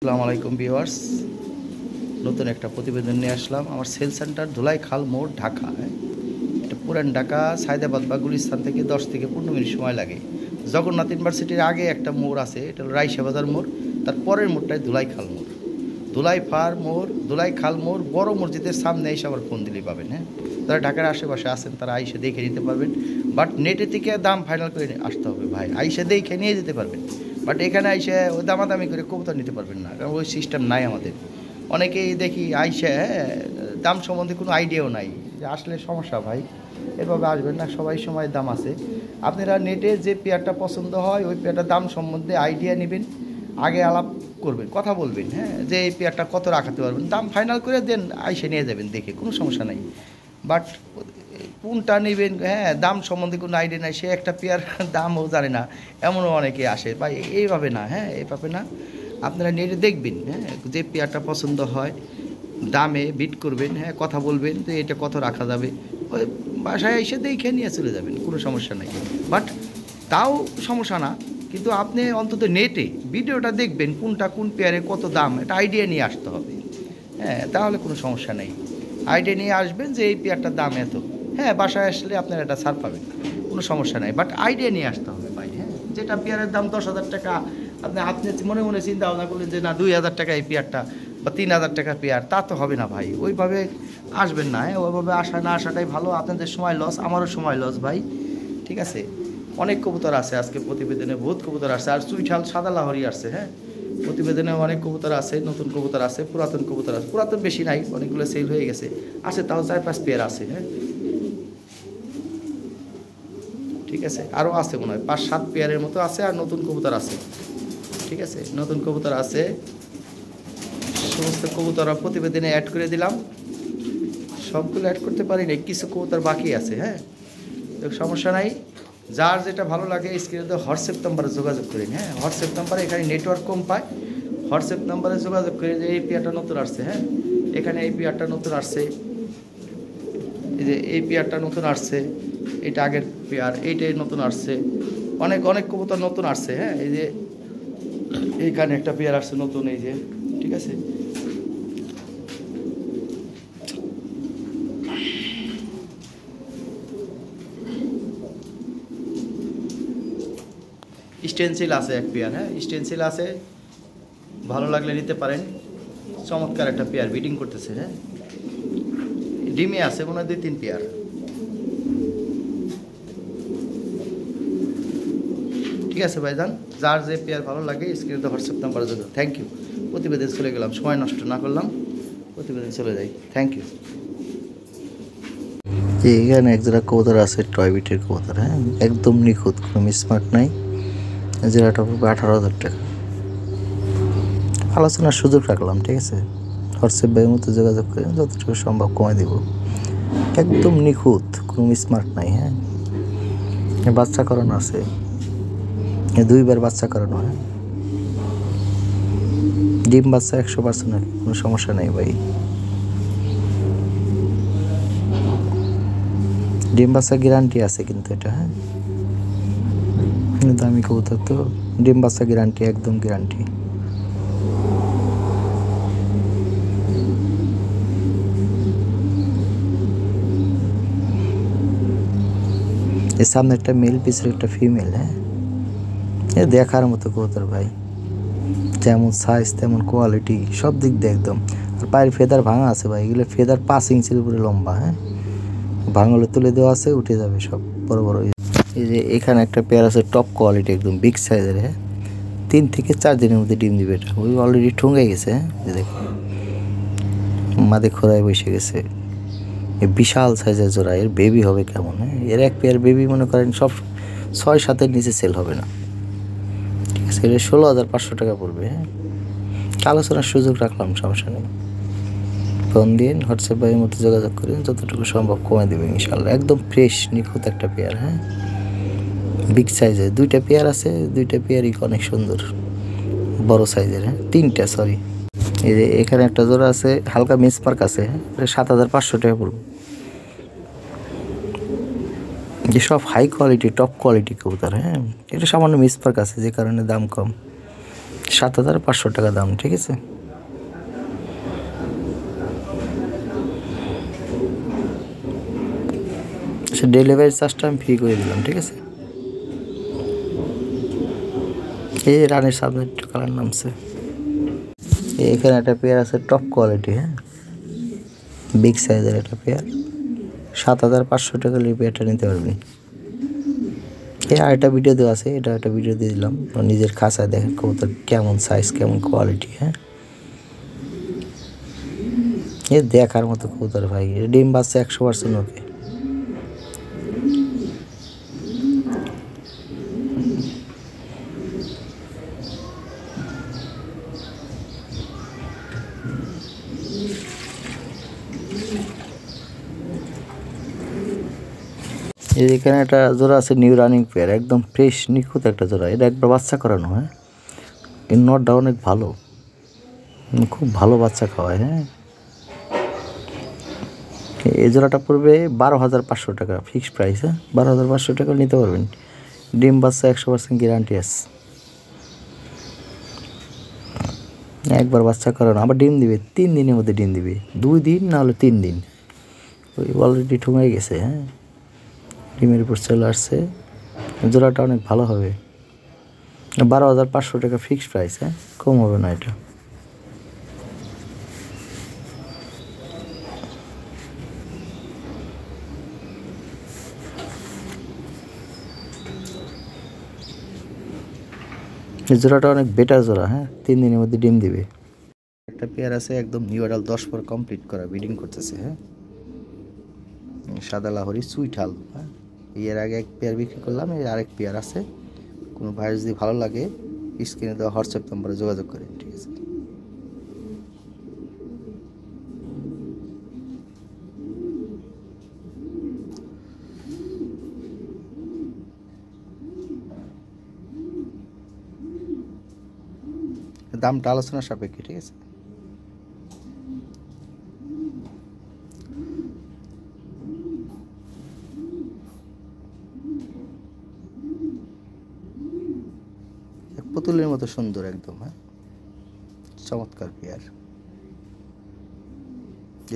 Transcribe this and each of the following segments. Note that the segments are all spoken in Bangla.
আসসালামু আলাইকুম ভিউয়ার্স, নতুন একটা প্রতিবেদন নিয়ে আসলাম। আমার সেল সেন্টার ধুলাইখাল মোড়, ঢাকা। এটা পুরান ঢাকা, সায়দাবাদ বা গুলিস্তান থেকে 10 থেকে 15 মিনিট সময় লাগে। জগন্নাথ ইউনিভার্সিটির আগে একটা মোড় আছে, এটা হলো রাইসা বাজার মোড়। তার পরের মোড়টাই ধুলাইখাল মোড়। ধুলাইখাল মোড় বড় মসজিদের সামনে এসে আবার ফোন দিলেই পাবেন। যারা ঢাকার আশেপাশে আছেন তারা আইসে দেখে নিতে পারবেন, বাট নেটে থেকে দাম ফাইনাল করে আসতে হবে ভাই। আইসে দেখে নিয়ে যেতে পারবেন, বাট এখানে আইসে ওই দামাদামি করে কবুতর নিতে পারবেন না, কারণ ওই সিস্টেম নাই আমাদের। অনেকেই দেখি আইসে দাম সম্বন্ধে কোনো আইডিয়াও নাই, যে আসলে সমস্যা ভাই। এভাবে আসবেন না, সবাই সময় দাম আছে। আপনারা নেটে যে পেয়ারটা পছন্দ হয় ওই পেয়ারটার দাম সম্বন্ধে আইডিয়া নেবেন, আগে আলাপ করবেন, কথা বলবেন, যে এই পেয়ারটা কত রাখাতে পারবেন, দাম ফাইনাল করে দেন, আইসে নিয়ে যাবেন দেখে, কোনো সমস্যা নাই। বাট কোনটা নেবেন দাম সম্বন্ধে কোনো আইডিয়া নাই, সে একটা পেয়ার দামও জানে না, এমনও অনেকে আসে বা এইভাবে না, এইভাবে না। আপনারা নেটে দেখবেন, যে পেয়ারটা পছন্দ হয় দামে বিট করবেন, কথা বলবেন যে এটা কত রাখা যাবে, ওই বাসায় এসে দেখে নিয়ে চলে যাবেন, কোনো সমস্যা নাই। বাট তাও সমস্যা না, কিন্তু আপনি অন্তত নেটে ভিডিওটা দেখবেন, কোন পেয়ারে কত দাম, এটা আইডিয়া নিয়ে আসতে হবে। তাহলে কোনো সমস্যা নেই। আইডিয়া নিয়ে আসবেন যে এই পেয়ারটার দাম এত, বাসায় আসলে আপনারা এটা ছাড় পাবেন, কোনো সমস্যা নাই। বাট আইডিয়া নিয়ে আসতে হবে ভাই। যেটা পেয়ারের দাম 10,000 টাকা, আপনি মনে মনে চিন্তা ভাবনা করলেন যে না 2,000 টাকা এই পেয়ারটা বা 3,000 টাকা পেয়ার, তা তো হবে না ভাই। ওইভাবে আসবেন না, ওইভাবে না আসাটাই ভালো। আপনাদের সময় লস, আমারও সময় লস ভাই, ঠিক আছে। অনেক কবুতর আছে আজকে প্রতিবেদনে, বহুত কবুতর আছে, আর চুইঠাল সাদা লাহরি আসছে। প্রতিবেদনে অনেক কবুতর আছে, নতুন কবুতর আছে, পুরাতন কবুতর আছে। পুরাতন বেশি নাই, অনেকগুলো সেল হয়ে গেছে, আছে তাও 4-5 পেয়ার আছে। ঠিক আছে, আরও আছে মনে হয় 5-7 পেয়ারের মতো আছে, আর নতুন কবুতর আছে। ঠিক আছে, নতুন কবুতর আছে, সমস্ত কবুতর প্রতিবেদনে অ্যাড করে দিলাম। সবগুলো অ্যাড করতে পারিনি, কিছু কবুতর বাকি আছে। তো সমস্যা নাই, যার যেটা ভালো লাগে স্ক্রিনে তো হোয়াটসঅ্যাপ নাম্বারে যোগাযোগ করেন। হোয়াটসঅ্যাপ নাম্বারে, এখানে নেটওয়ার্ক কম পায়, হোয়াটসঅ্যাপ নাম্বারে যোগাযোগ করে যে এই পেয়ারটা নতুন আসছে, এখানে এই পেয়ারটা নতুন আসছে, এই যে এই পেয়ারটা নতুন আসছে, এটা আগের পেয়ার, এইটাই নতুন আসছে, অনেক কবুতর নতুন আসছে। এই যে এইখানে একটা পেয়ার আসছে নতুন, এই যে, ঠিক আছে। স্টেনসিল আছে এক পেয়ার, স্টেনসিল আছে, ভালো লাগলে নিতে পারেন। চমৎকার একটা পেয়ার, বিডিং করতেছে। ডিমে আছে মনে হয় 2-3 পেয়ার। ঠিক আছে ভাইজান, যার যে পেয়ার ভালো লাগে স্ক্রিনে তো হোয়াটসঅ্যাপ নাম্বারে যোগাযোগ। Thank you. প্রতিবেদন চলে গেলাম, সময় নষ্ট না করলাম, প্রতিবেদন চলে যাই। Thank you. এখানে একজোড়া কবুতর আছে, টয়বিটের কবুতর, একদম নিখুঁত, কোনো মিসমার্ক নাই। জোড়াটা পড়বে 18,000 টাকা। আলোচনার সুযোগ রাখলাম, ঠিক আছে। হোয়াটসঅ্যাপ ভাইয়ের মতো যোগাযোগ করে যতটুকু সম্ভব কমে দিব। একদম নিখুঁত, কোনো মিসমার্ক নাই। বাচ্চা করানো আছে, 2বার বাচ্চা করানো। ডিম বাচ্চা 100%, কোনো সমস্যা নেই ভাই। ডিম বাচ্চা গ্যারান্টি আছে কিন্তু এটা, দামি কবুতর তো, ডিম বাচ্চা গ্যারান্টি, একদম গ্যারান্টি। এর সামনে একটা মেল, পিছনে একটা ফিমেল। এ দেখার মতো কবুতর ভাই, যেমন সাইজ তেমন কোয়ালিটি, সব দিক দিয়ে একদম। আর পায়ের ফেদার ভাঙা আছে ভাই, এগুলো ফেদার 5 ইঞ্চির উপরে লম্বা। ভাঙলে তুলে দেওয়া আছে, উঠে যাবে সব বড় বড়। এই যে এখানে একটা পেয়ার আছে, টপ কোয়ালিটি, একদম বিগ সাইজের। 3 থেকে 4 দিনের মধ্যে ডিম দিবে এটা। ওই অলরেডি ঠুঙ্গে গেছে, যে দেখো মাদে খোরায় বসে গেছে। এই বিশাল সাইজের জোড়া, এর বেবি হবে কেমন? এর এক পেয়ার বেবি মনে করেন সব 6-7-এর নিচে সেল হবে না, ঠিক আছে। এটা 16,500 টাকা পড়বে। আলোচনার সুযোগ রাখলাম, সমস্যা নেই। ফোন দিন, হোয়াটসঅ্যাপ ভাইয়ের মতো যোগাযোগ করেন, যতটুকু সম্ভব কমে দেবে ইনশাল্লাহ। একদম ফ্রেশ নিখুঁত একটা পেয়ার। বিগ সাইজের 2টা পেয়ার আছে, 2টা পেয়ারই অনেক সুন্দর, বড় সাইজের। 3টা, সরি। এই যে এখানে একটা জোড়া আছে, হালকা মিসমার্ক আছে, 7,500 টাকা পড়বে। যে সব হাই কোয়ালিটি, টপ কোয়ালিটি কবুতর। এটা সামান্য মিসমার্ক আছে, যে কারণে দাম কম। 7,500 টাকা দাম, ঠিক আছে। সে ডেলিভারি চার্জটা আমি ফ্রি করে দিলাম, ঠিক আছে। এই রানের সামনে একটু কালার নামছে। এখানে একটা পেয়ার আছে টপ কোয়ালিটি, হ্যাঁ, বিগ সাইজের একটা পেয়ার। 7,500 টাকা এই পেয়ারটা নিতে পারবেন। এই আরেকটা ভিডিও দেওয়া আছে, এটা একটা ভিডিও দিয়ে দিলাম। নিজের খাঁচায় দেখেন কবুতর কেমন সাইজ, কেমন কোয়ালিটি, হ্যাঁ। এ দেখার মতো কবুতর ভাই, ডিম বাচ্চা 100% ওকে। এখানে একটা জোড়া আছে নিউ রানিং পেয়ার, একদম ফ্রেশ নিখুঁত একটা জোড়া। এটা একবার বাচ্চা করানো, হ্যাঁ। এর নটটা অনেক ভালো, খুব ভালো বাচ্চা খাওয়ায়, হ্যাঁ। এই জোড়াটা পড়বে 12,500 টাকা ফিক্সড প্রাইস, হ্যাঁ। 12,500 টাকা নিতে পারবেন। ডিম বাচ্চা 100% গ্যারান্টি আছে। একবার বাচ্চা করানো, আবার ডিম দিবে 3 দিনের মধ্যে, ডিম দিবে 2 দিন না হলে 3 দিন। ওই অলরেডি ঠুঙাই গেছে, হ্যাঁ, ডিমের উপর চলে আসছে। জোড়াটা অনেক ভালো হবে। 12,500 টাকা ফিক্সড প্রাইস, হ্যাঁ, কম হবে না এটা। এই জোড়াটা অনেক বেটার জোড়া, হ্যাঁ, 3 দিনের মধ্যে ডিম দিবে। একটা পেয়ার আছে একদম নিউ অ্যাডাল 10 পর কমপ্লিট করা, ব্রিডিং করতেছে, হ্যাঁ, সাদা লাহোরি সুইঠাল, হ্যাঁ। এর আগে এক পেয়ার বিক্রি করলাম, এর আরেক পেয়ার আছে। কোনো ভাইরাস যদি ভালো লাগে স্ক্রিনে দেওয়া হোয়াটসঅ্যাপ নম্বরে যোগাযোগ করেন, ঠিক আছে। দামটা আলোচনা সাপেক্ষে, ঠিক আছে। পুতুলের মতো সুন্দর একদম, হ্যাঁ, চমৎকার পেয়ার।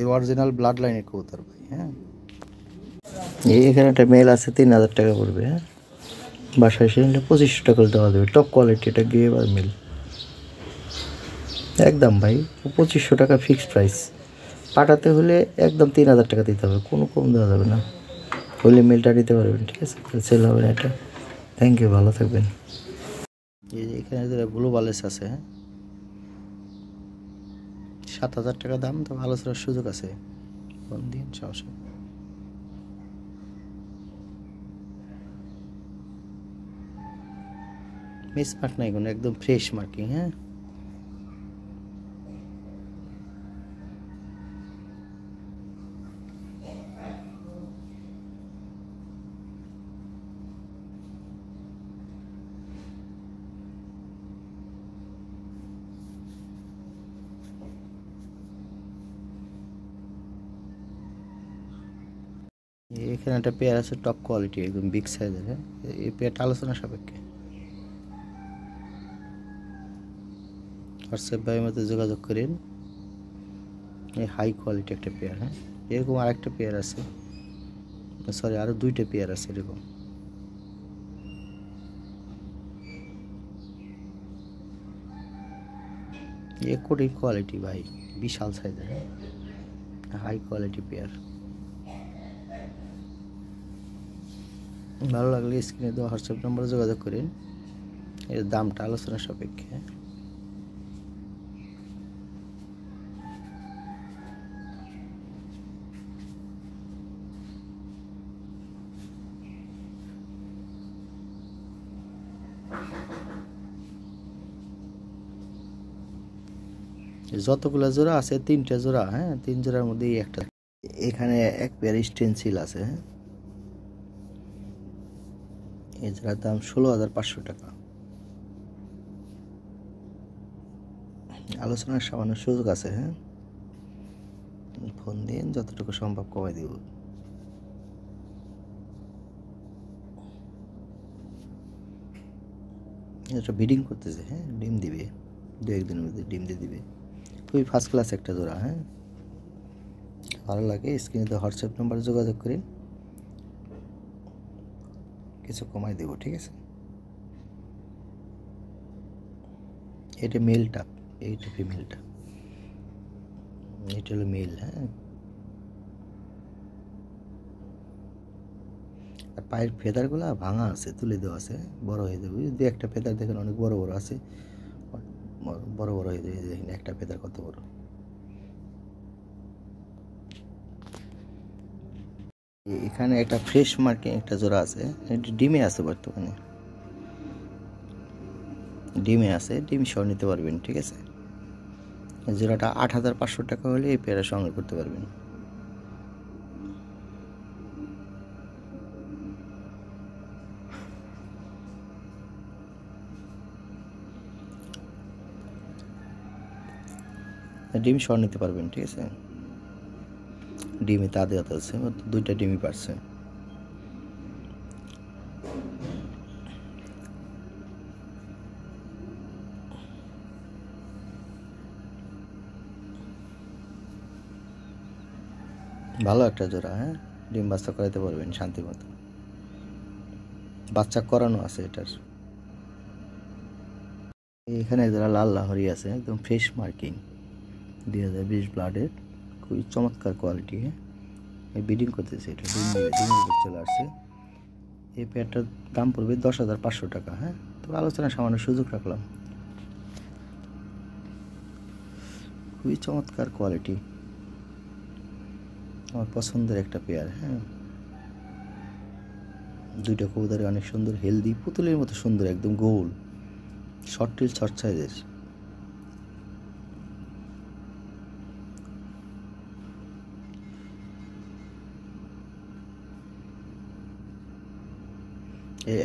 এই অরিজিনাল ব্লাড লাইনের কবুতর ভাই, হ্যাঁ। এখানে একটা মেল আছে 3,000 টাকা পড়বে, হ্যাঁ। বাসায় এসে নিলে 2,500 টাকা দেওয়া দেবে। টপ কোয়ালিটি, এটা গিয়ে আর মেল একদম ভাই 2,500 টাকা ফিক্সড প্রাইস। পাঠাতে হলে একদম 3,000 টাকা দিতে হবে, কোনো কম দেওয়া যাবে না। হলে মেলটা নিতে পারবেন, ঠিক আছে, সেল হবে না এটা। থ্যাংক ইউ, ভালো থাকবেন। এই যে এখানে যারা গ্লোবালেস আছে, হ্যাঁ, 7,000 টাকা দাম, তো ভালো ছাড়ার সুযোগ আছে। ফোন দিন, সমস্যা। মিস মার্ক নাই কোনো, একদম ফ্রেশ মার্কিং, হ্যাঁ। এখানে একটা পেয়ার আছে টপ কোয়ালিটি, একদম বিগ সাইজের, হ্যাঁ। এই পেয়ারটা আলোচনা সাপেক্ষে। হোয়াটসঅ্যাপ ভাইয়ের মধ্যে যোগাযোগ করেন। এই হাই কোয়ালিটি একটা পেয়ার, হ্যাঁ। এরকম আরেকটা পেয়ার আছে, সরি, আরও 2টা পেয়ার আছে এরকম। এ কোটি কোয়ালিটি ভাই, বিশাল সাইজের, হ্যাঁ, হাই কোয়ালিটি পেয়ার। ভালো লাগলে স্ক্রিনে দেওয়া হোয়াটসঅ্যাপ নম্বরে যোগাযোগ করেন। এর দামটা আলোচনা সাপেক্ষে। যতগুলো জোড়া আছে 3টে জোড়া, হ্যাঁ, 3 জোড়ার মধ্যে একটা। এখানে এক পেয়ার স্টেনসিল আছে, হ্যাঁ, এই জোড়ার দাম 16,500 টাকা। আলোচনার সামান্য সুযোগ আছে, হ্যাঁ, ফোন দিন, যতটুকু সম্ভব কমাই দিব। এটা ব্রিডিং করতেছে, হ্যাঁ, ডিম দিবে। দু একদিনের মধ্যে ডিম দিয়ে দিবে। খুবই ফার্স্ট ক্লাস একটা জোড়া। হ্যাঁ, ভালো লাগে স্ক্রিনে তো হোয়াটসঅ্যাপ নাম্বারে যোগাযোগ করেন, কিছু কমাই দেবো, ঠিক আছে। এটা মেলটা, এইটা ফিমেলটা, এটা হলো মেল। হ্যাঁ, আর পায়ের ফেদারগুলো ভাঙা আছে, তুলে দেওয়া আছে, বড় হয়ে যাবে। দু একটা ফেদার দেখেন অনেক বড় বড় আছে, বড় বড় হয়ে যাবে। দেখেন একটা ফেদার কত বড়। এখানে একটা ফ্রেশ মার্কিং একটা জোড়া আছে, এটা ডিমে আছে বর্তমানে, ডিমে আছে, ডিম সহ নিতে পারবেন, ঠিক আছে। জোড়াটা 8,500 টাকা হলে এই পেয়ারা সংগ্রহ করতে পারবেন। ডিম সহ নিতে পারবেন, ঠিক আছে। ডিমে তা দেওয়া আছে, দুইটা ডিমই পারছে। ভালো একটা জোড়া। হ্যাঁ, ডিম বাচ্চা করাইতে পারবেন শান্তি মতো, বাচ্চা করানো আছে এটার। এখানে এক জোড়া লাল লাহরি আছে, একদম ফ্রেশ মার্কিং, 2020 ব্লাডের, খুবই চমৎকার কোয়ালিটি। হ্যাঁ, ব্রিডিং করতেছে, এটা ডিম দিবে, ডিমের উপর চলে আসছে। এই পেয়ারটার দাম পড়বে 10,500 টাকা। হ্যাঁ, তো আলোচনা সামান্য সুযোগ রাখলাম। খুবই চমৎকার কোয়ালিটি, আমার পছন্দের একটা পেয়ার। হ্যাঁ, দুইটা কবুতরে অনেক সুন্দর, হেলদি, পুতুলের মতো সুন্দর, একদম গোল, শর্ট টিল, শর্ট সাইজের।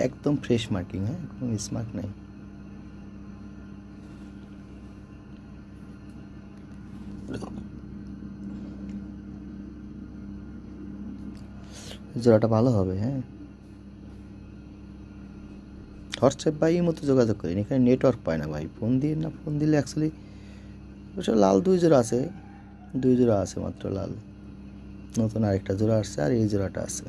একদম ফ্রেশ মার্কিং। হ্যাঁ, কোনো স্মার্ট নাই। জোড়াটা ভালো হবে। হ্যাঁ, হোয়াটসঅ্যাপ বা মতো যোগাযোগ করেন, এখানে নেটওয়ার্ক পায় না ভাই, ফোন দিয়ে না, ফোন দিলে অ্যাকচুয়ালি অবশ্য লাল দুই জোড়া আছে, দুই জোড়া আছে মাত্র লাল, নতুন আরেকটা জোড়া আসছে, আর এই জোড়াটা আছে।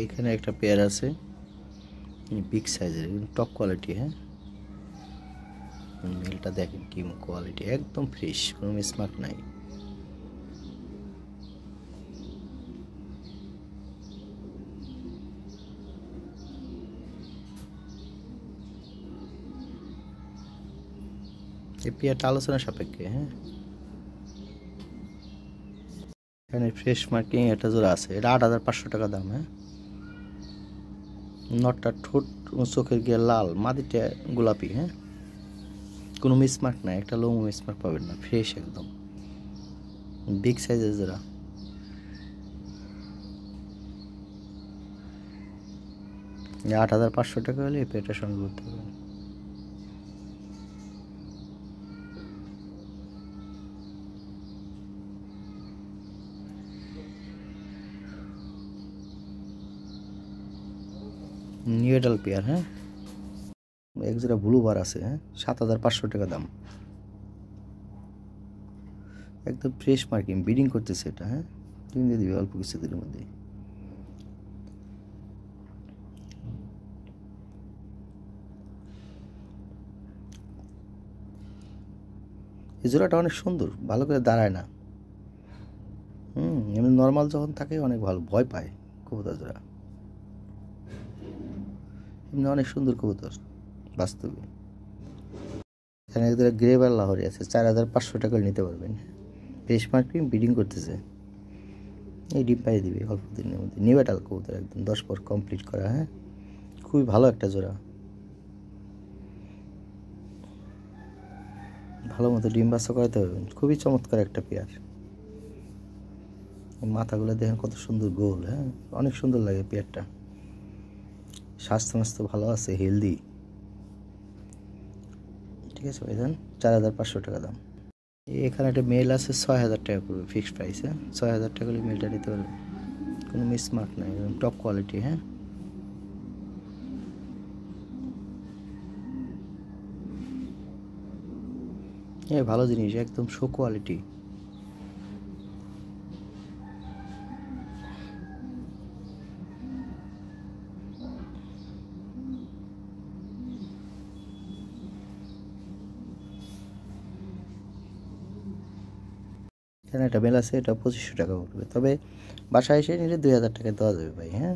এখানে একটা পেয়ার আছে বিগ সাইজের, টপ কোয়ালিটি। হ্যাঁ, মেলটা দেখেন কি কোয়ালিটি, একদম ফ্রেশ, কোনো মিসমার্ক নাই। এই পেয়ারটা আলোচনা সাপেক্ষে। হ্যাঁ, এখানে ফ্রেশ মার্কিং একটা জোড়া আছে, এটা 8,500 টাকা দাম। হ্যাঁ, নটটা ঠোঁট, চোখের গিয়ে লাল, মাদিটা গোলাপি। হ্যাঁ, কোনো মিসমার্ক নাই, একটা লোমো মিসমার্ক পাবেন না, ফ্রেশ একদম, বিগ সাইজের জোড়া। এই 8,500 টাকা হলে এই পেয়ারটা সংগ্রহ করতে পারবেন। নিউডাল পেয়ার। হ্যাঁ, এক জোড়া ব্লু বার আছে। হ্যাঁ, 7,500 টাকা দাম, একদম ফ্রেশ মার্কিং, ব্রিডিং করতেছে এটা। হ্যাঁ, ডিম দিয়ে দিবে অল্প কিছুদিনের মধ্যে। এই জোড়াটা অনেক সুন্দর, ভালো করে দাঁড়ায় না। এমনি নর্মাল যখন থাকে অনেক ভালো, ভয় পায় কবুতর জোড়া, এমনি অনেক সুন্দর কবুতর বাস্তবে। এখানে এক জোড়া গ্রেভার লাহরি আছে, 4,500 টাকা নিতে পারবেন। ফ্রেশ মার্কিং, ব্রিডিং করতেছে, এই ডিম পাই দিবে অল্প দিনের মধ্যে। নিউডাল কবুতর, একদম 10 পর কমপ্লিট করা। হ্যাঁ, খুবই ভালো একটা জোড়া, ভালো মতো ডিম বাচ্চা করাতে পারবেন। খুবই চমৎকার একটা পেয়ার। মাথাগুলো দেখেন কত সুন্দর গোল। হ্যাঁ, অনেক সুন্দর লাগে পেয়ারটা, স্বাস্থ্য মাস্ত ভালো আছে, হেলদি। ঠিক আছে ভাইজান। 4,500 টাকা দাম। এখানে একটা মেল আছে 6,000 টাকা পড়বে ফিক্সড প্রাইস, হ্যাঁ 6,000 টাকা হলে মেলটা নিতে পারবেন, কোনো মিসমার্ক নাই, টপ কোয়ালিটি। হ্যাঁ ভালো জিনিস, একদম শো কোয়ালিটি। এখানে একটা মেল আছে, এটা 2,500 টাকা পড়বে, তবে বাসায় এসে নিলে 2,000 টাকা দেওয়া যাবে ভাই। হ্যাঁ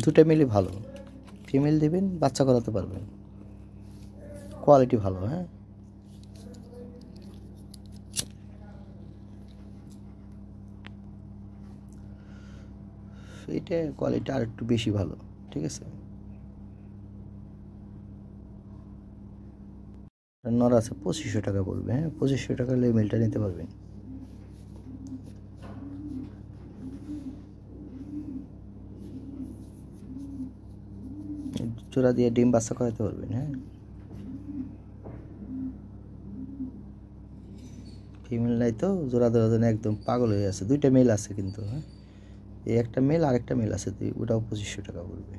দুটো মিলই ভালো, ফিমেল দিবেন, বাচ্চা করাতে পারবেন, কোয়ালিটি ভালো। হ্যাঁ এইটা কোয়ালিটি আর একটু বেশি ভালো, ঠিক আছে। নর আছে 2,500 টাকা পড়বে। হ্যাঁ 2,500 টাকা হলে মেলটা নিতে পারবেন। জোড়া দিয়ে ডিম বাচ্চা করাতে পারবেন। হ্যাঁ ফিমেল নাই তো জোড়া দেওয়ার জন্য একদম পাগল হয়ে আছে। দুইটা মেল আছে কিন্তু। হ্যাঁ এই একটা মেল আর একটা মেল আছে, ওটাও 2,500 টাকা পড়বে।